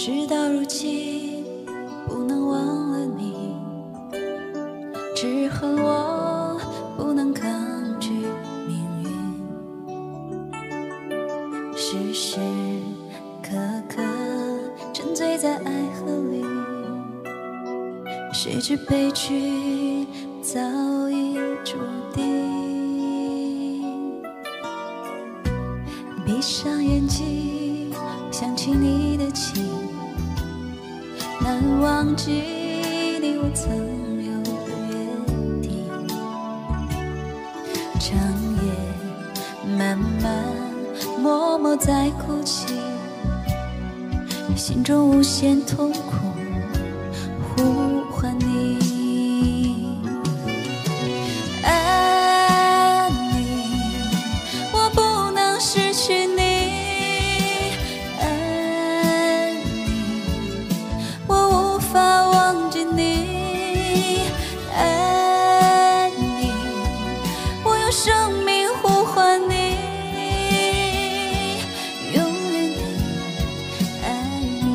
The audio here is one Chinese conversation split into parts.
事到如今，不能忘了你，只恨我不能抗拒命运，时时刻刻沉醉在爱河里，谁知悲剧早已注定。闭上眼睛，想起你的情，难忘记你我曾有的约定。长夜漫漫，默默在哭泣，心中无限痛苦，呼唤你。爱你，我不能失去你。爱你，我无法忘记你。爱你，我用生命呼唤你。永远的爱你。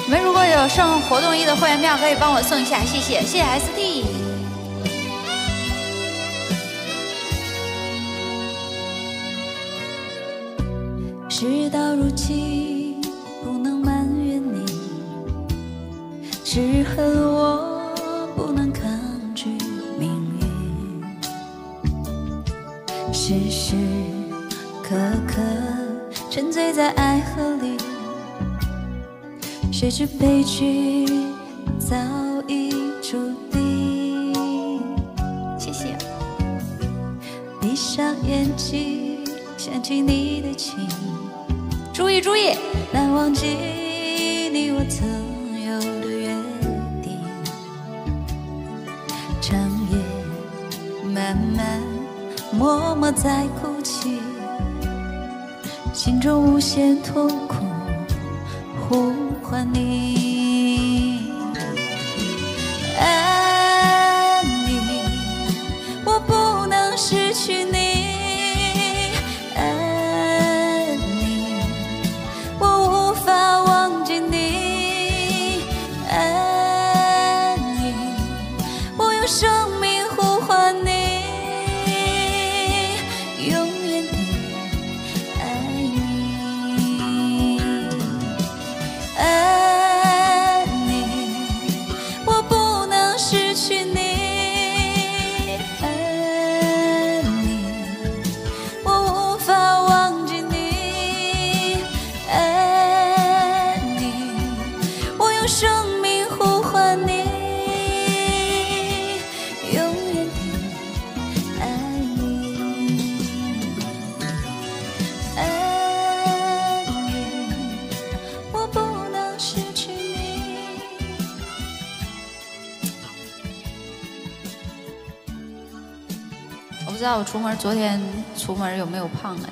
你们如果有送活动1的会员票，可以帮我送一下，谢谢，谢谢 ST。事到如今，不能埋怨你，只恨我不能抗拒命运，时时刻刻沉醉在爱河里，谁知悲剧早已注定。谢谢。闭上眼睛，想起你的情，注意注意，难忘记你我曾有的约定。长夜漫漫，默默在哭泣，心中无限痛苦，呼唤你。爱你，我不能失去你。爱你，我无法忘记你。爱你，我用生命呼唤你。永远的爱你。爱你，我不能失去你。爱你，我无法忘记你。爱你，我用生命呼唤你。永远的爱你。爱你，我不能失去你。我不知道我昨天出门有没有胖哎。